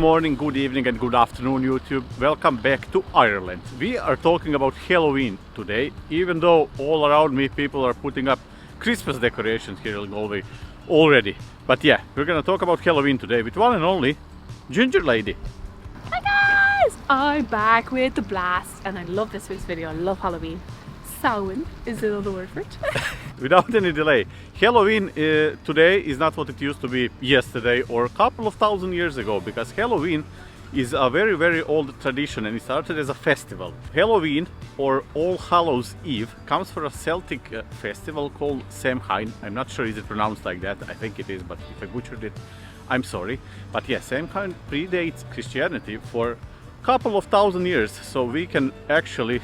morning, good evening and good afternoon YouTube. Welcome back to Ireland. We are talking about Halloween today, even though all around me people are putting up Christmas decorations here in Galway already. But yeah, we're gonna talk about Halloween today with one and only Ginger Lady. Hi guys! I'm back with the blast and I love this week's video. I love Halloween. Samhain is another word for it. Without any delay, Halloween today is not what it used to be yesterday or a couple of thousand years ago, because Halloween is a very old tradition and it started as a festival. Halloween, or All Hallows Eve, comes from a Celtic festival called Samhain. I'm not sure is it pronounced like that, I think it is, but if I butchered it, I'm sorry. But yeah, Samhain predates Christianity for a couple of thousand years, so we can actually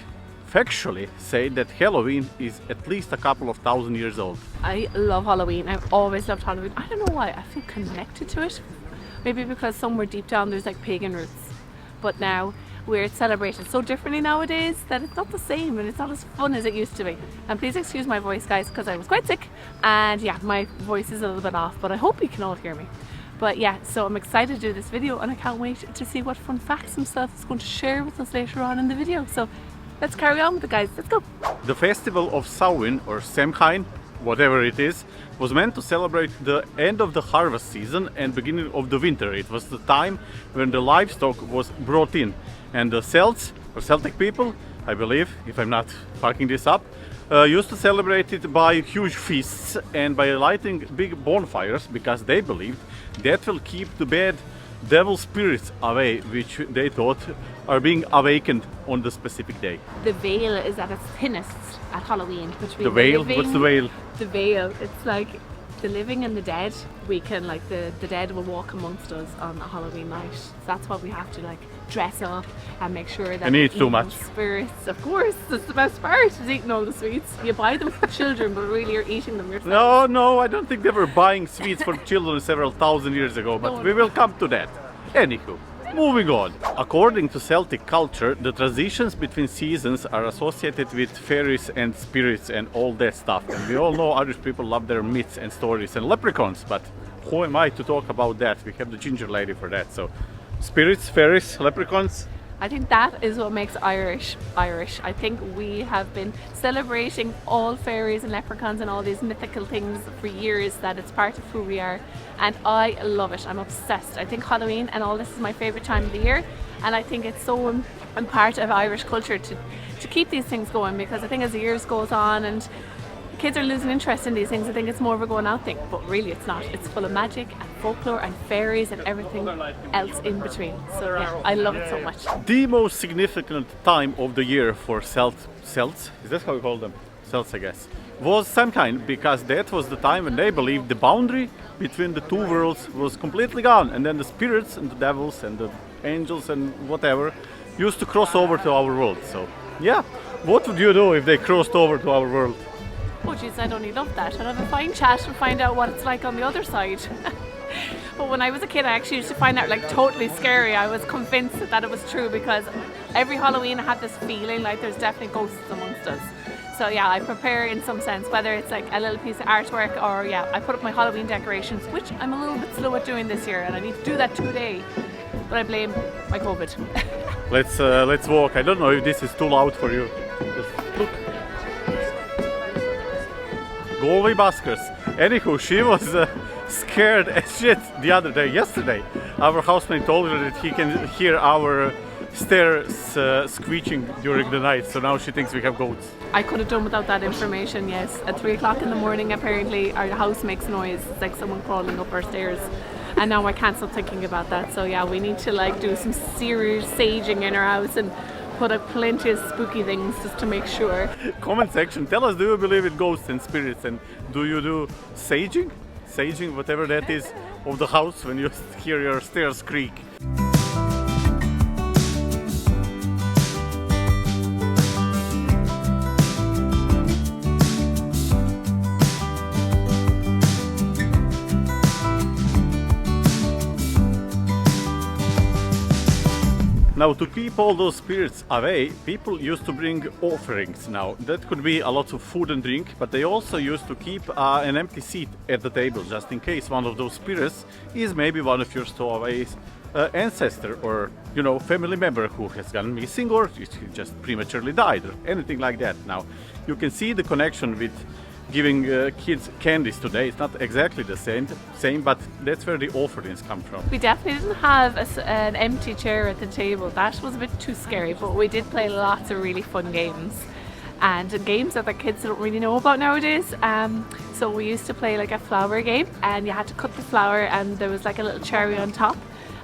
factually say that Halloween is at least a couple of thousand years old. I love Halloween. I've always loved Halloween. I don't know why. I feel connected to it. Maybe because somewhere deep down there's like pagan roots. But now we're celebrated so differently nowadays that it's not the same and it's not as fun as it used to be. And please excuse my voice, guys, because I was quite sick. And yeah, my voice is a little bit off, but I hope you can all hear me. But yeah, so I'm excited to do this video and I can't wait to see what fun facts himself is going to share with us later on in the video. So let's carry on with it, guys. Let's go. The festival of Samhain, or Samhain, whatever it is, was meant to celebrate the end of the harvest season and beginning of the winter. It was the time when the livestock was brought in, and the Celts, or Celtic people, I believe, if I'm not fucking this up, used to celebrate it by huge feasts and by lighting big bonfires, because they believed that will keep the bad devil spirits away, which they thought are being awakened on the specific day. The veil is at its thinnest at Halloween, which means the veil? What's the veil? The veil. It's like the living and the dead. We can, like, the dead will walk amongst us on a Halloween night. So that's why we have to like dress up and make sure that and eat too much spirits. Of course, that's the best part, is eating all the sweets. You buy them for children, but really you're eating them yourself. No, I don't think they were buying sweets for children several thousand years ago, but No. we will come to that. Anywho, moving on. According to Celtic culture, the transitions between seasons are associated with fairies and spirits and all that stuff. And we all know Irish people love their myths and stories and leprechauns, but who am I to talk about that? We have the Ginger Lady for that. So, spirits, fairies, leprechauns. I think that is what makes Irish. I think we have been celebrating all fairies and leprechauns and all these mythical things for years, that it's part of who we are, and I love it. I'm obsessed. I think Halloween and all this is my favourite time of the year, and I think it's so part of Irish culture to keep these things going, because I think as the years goes on and kids are losing interest in these things, I think it's more of a going out thing, but really it's not. It's full of magic and folklore and fairies and everything else in between. So yeah, I love it so much. The most significant time of the year for Celts, is that how you call them? Celts, I guess, was Samhain, because that was the time when they believed the boundary between the two worlds was completely gone, and then the spirits and the devils and the angels and whatever used to cross over to our world. So yeah, what would you do if they crossed over to our world? Oh jeez, I'd only love that. I'd have a fine chat and find out what it's like on the other side. But when I was a kid, I actually used to find that like totally scary. I was convinced that it was true, because every Halloween I had this feeling like there's definitely ghosts amongst us. So yeah, I prepare in some sense, whether it's like a little piece of artwork or yeah, I put up my Halloween decorations, which I'm a little bit slow at doing this year, and I need to do that today. But I blame my COVID. Let's walk. I don't know if this is too loud for you. Just look. Galway buskers. Anywho, she was scared as shit the other day. Yesterday, our housemate told her that he can hear our stairs screeching during the night, so now she thinks we have goats. I could have done without that information, yes. At 3 o'clock in the morning, apparently, our house makes noise. It's like someone crawling up our stairs. And now I can't stop thinking about that. So yeah, we need to like do some serious saging in our house and put up plenty of spooky things just to make sure. Comment section, tell us, do you believe in ghosts and spirits, and do you do saging, whatever that is, of the house when you hear your stairs creak? Now, to keep all those spirits away, people used to bring offerings. Now, that could be a lot of food and drink, but they also used to keep an empty seat at the table, just in case one of those spirits is maybe one of your stowaways ancestor or family member who has gone missing or just prematurely died or anything like that. Now you can see the connection with giving kids candies today. It's not exactly the same, but that's where the offerings come from. We definitely didn't have an empty chair at the table. That was a bit too scary, but we did play lots of really fun games. And games that the kids don't really know about nowadays. So we used to play like a flower game, and you had to cut the flower and there was like a little cherry on top.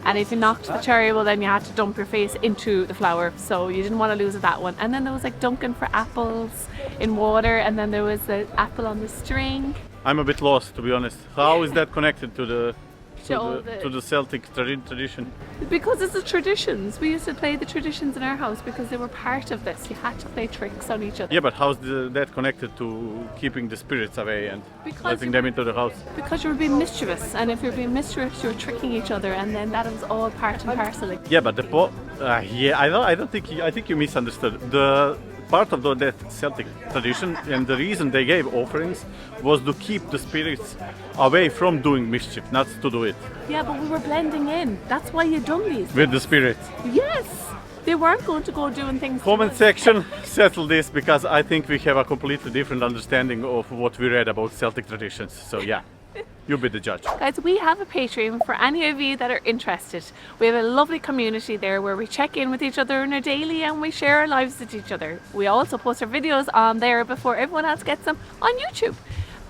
And if you knocked the cherry, well then you had to dump your face into the flower. So you didn't want to lose at that one. And then there was like dunking for apples in water, and then there was the apple on the string. I'm a bit lost, to be honest. How is that connected to the Celtic tradition? Because it's the traditions. We used to play the traditions in our house because they were part of this. You had to play tricks on each other. Yeah, but how's that connected to keeping the spirits away and letting them into the house? Because you were being mischievous, and if you're being mischievous, you're tricking each other, and then that was all part and parcel. Yeah, but I think you misunderstood. The part of that Celtic tradition, and the reason they gave offerings was to keep the spirits away from doing mischief, not to do it. Yeah, but we were blending in. That's why you done these. With the spirits. Yes! They weren't going to go doing things. Comment section, settle this, because I think we have a completely different understanding of what we read about Celtic traditions. So yeah. You be the judge. Guys, we have a Patreon for any of you that are interested. We have a lovely community there where we check in with each other on a daily and we share our lives with each other. We also post our videos on there before everyone else gets them on YouTube.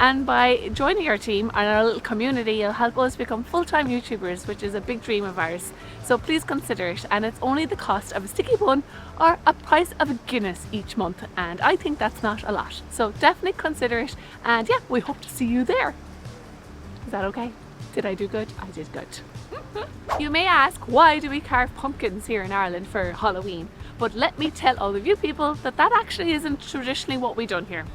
And by joining our team and our little community, you'll help us become full-time YouTubers, which is a big dream of ours. So please consider it, and it's only the cost of a sticky bun or a price of a Guinness each month, and I think that's not a lot. So definitely consider it, and yeah, we hope to see you there. Is that okay? Did I do good? I did good. You may ask, why do we carve pumpkins here in Ireland for Halloween? But let me tell all of you people that actually isn't traditionally what we done here.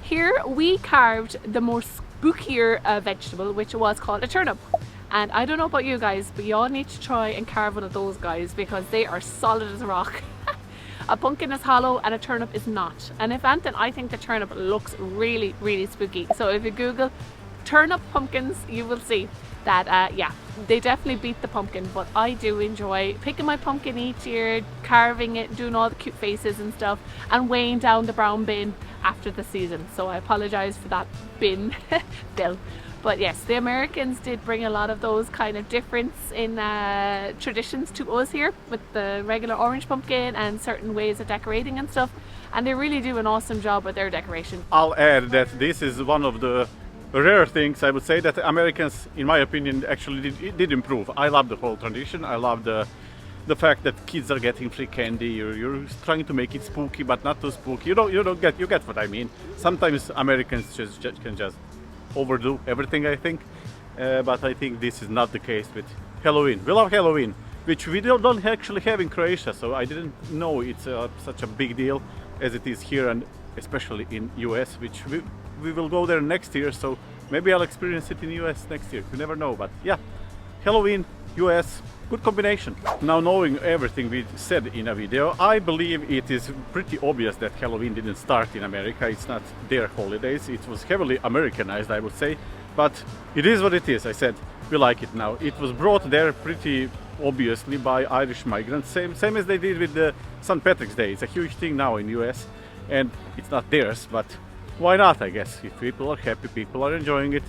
Here we carved the more spookier vegetable, which was called a turnip. And I don't know about you guys, but you all need to try and carve one of those guys because they are solid as a rock. A pumpkin is hollow and a turnip is not. And if anything, I think the turnip looks really, really spooky. So if you Google turnip pumpkins, you will see that yeah, they definitely beat the pumpkin, but I do enjoy picking my pumpkin each year, carving it, doing all the cute faces and stuff, and weighing down the brown bin after the season. So I apologize for that bin bill. But yes, the Americans did bring a lot of those kind of difference in traditions to us here with the regular orange pumpkin and certain ways of decorating and stuff, and they really do an awesome job with their decoration. I'll add that this is one of the rare things, I would say, that Americans, in my opinion, actually did improve. I love the whole tradition. I love the fact that kids are getting free candy. You're trying to make it spooky, but not too spooky. You get what I mean. Sometimes Americans can just overdo everything, I think. But I think this is not the case with Halloween. We love Halloween, which we don't actually have in Croatia. So I didn't know it's such a big deal as it is here, and especially in US, which we will go there next year, so maybe I'll experience it in US next year. You never know, but yeah, Halloween, US, good combination. Now, knowing everything we said in a video, I believe it is pretty obvious that Halloween didn't start in America. It's not their holidays. It was heavily Americanized, I would say, but it is what it is. I said we like it now. It was brought there pretty obviously by Irish migrants, same as they did with the St. Patrick's Day. It's a huge thing now in US, and it's not theirs, but why not, I guess. If people are happy, people are enjoying it,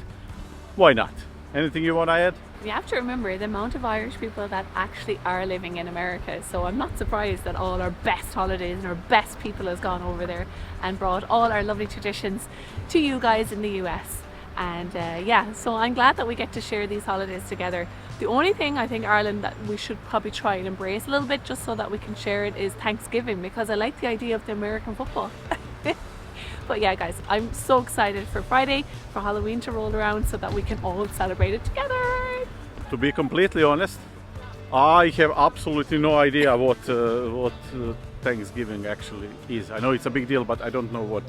why not? Anything you want to add? You have to remember the amount of Irish people that actually are living in America, so I'm not surprised that all our best holidays and our best people has gone over there and brought all our lovely traditions to you guys in the US. And yeah, so I'm glad that we get to share these holidays together. The only thing I think Ireland that we should probably try and embrace a little bit, just so that we can share it, is Thanksgiving, because I like the idea of the American football. But yeah, guys, I'm so excited for Friday, for Halloween to roll around, so that we can all celebrate it together. To be completely honest, I have absolutely no idea what Thanksgiving actually is. I know it's a big deal, but I don't know what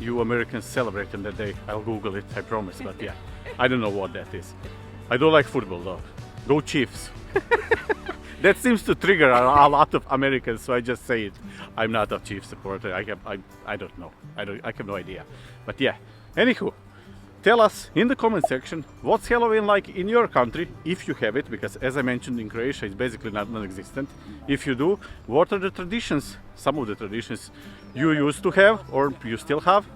you Americans celebrate on that day. I'll Google it, I promise, but yeah, I don't know what that is. I don't like football though. Go Chiefs! That seems to trigger a lot of Americans, so I just say it. I'm not a Chiefs supporter. I don't know. I have no idea. But yeah. Anywho, Tell us in the comment section what's Halloween like in your country, if you have it, because as I mentioned in Croatia it's basically non-existent. If you do, what are the traditions, some of the traditions you used to have or you still have?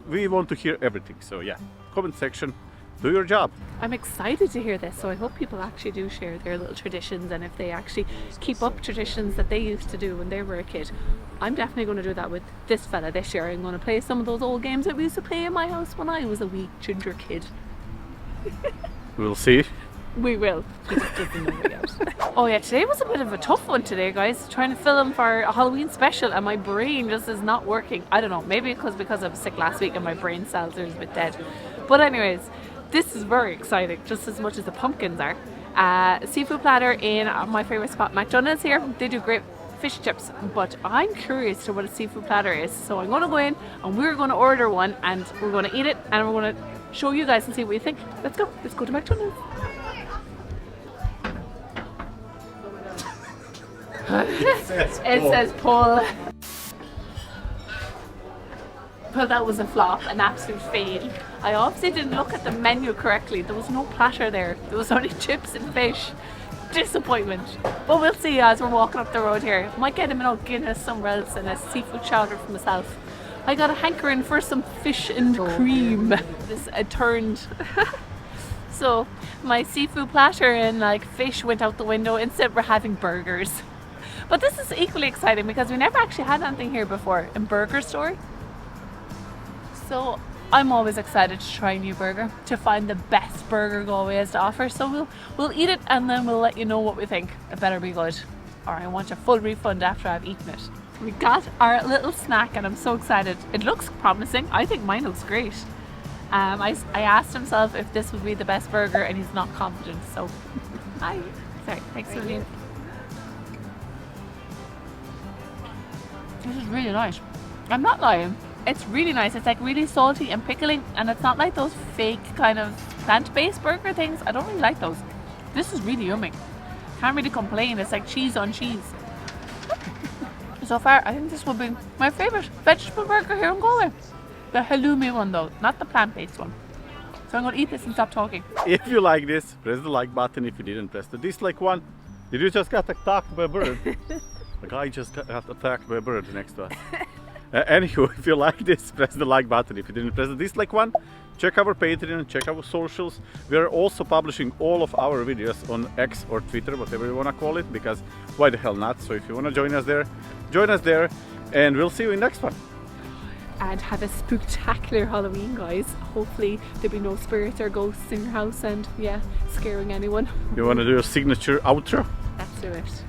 We want to hear everything, so yeah, comment section, do your job. I'm excited to hear this, so I hope people actually do share their little traditions, and if they actually keep up traditions that they used to do when they were a kid. I'm definitely going to do that with this fella this year. I'm going to play some of those old games that we used to play in my house when I was a wee ginger kid. We'll see. We will. He just doesn't know yet. Oh yeah, today was a bit of a tough one today, guys. Trying to film for a Halloween special and my brain just is not working. I don't know, maybe because I was sick last week and my brain cells are a bit dead. But anyways, this is very exciting, just as much as the pumpkins are. Seafood platter in my favourite spot, McDonald's here. They do great fish chips, but I'm curious to what a seafood platter is. So I'm going to go in and we're going to order one and we're going to eat it and we're going to show you guys and see what you think. Let's go to McDonald's. It says pull. Well, that was a flop, an absolute fail. I obviously didn't look at the menu correctly. There was no platter there. There was only chips and fish. Disappointment. But we'll see as we're walking up the road here. Might get him an old Guinness somewhere else and a seafood chowder for myself. I got a hankering for some fish and cream. This turned. So my seafood platter and like fish went out the window. Instead we're having burgers. But this is equally exciting because we never actually had anything here before in Burger Store. So I'm always excited to try a new burger, to find the best burger Galway has to offer. So we'll eat it and then we'll let you know what we think. It better be good, or I want a full refund after I've eaten it. We got our little snack and I'm so excited. It looks promising. I think mine looks great. I asked himself if this would be the best burger and he's not confident. So, hi. Sorry, thanks for leaving. This is really nice. I'm not lying. It's really nice. It's like really salty and pickling, and it's not like those fake kind of plant-based burger things. I don't really like those. This is really yummy. Can't really complain. It's like cheese on cheese. So far, I think this will be my favourite vegetable burger here in Galway. The halloumi one though, not the plant-based one. So I'm going to eat this and stop talking. If you like this, press the like button. If you didn't, press the dislike one. Did you just get attacked by a bird? The guy just got attacked by a bird next to us. Anywho, if you like this, press the like button. If you didn't press the dislike one, check our Patreon, check our socials. We are also publishing all of our videos on X or Twitter, whatever you want to call it, because why the hell not? So if you want to join us there, and we'll see you in the next one. And have a spectacular Halloween, guys. Hopefully there'll be no spirits or ghosts in your house and yeah, scaring anyone. You want to do a signature outro? Let's do it.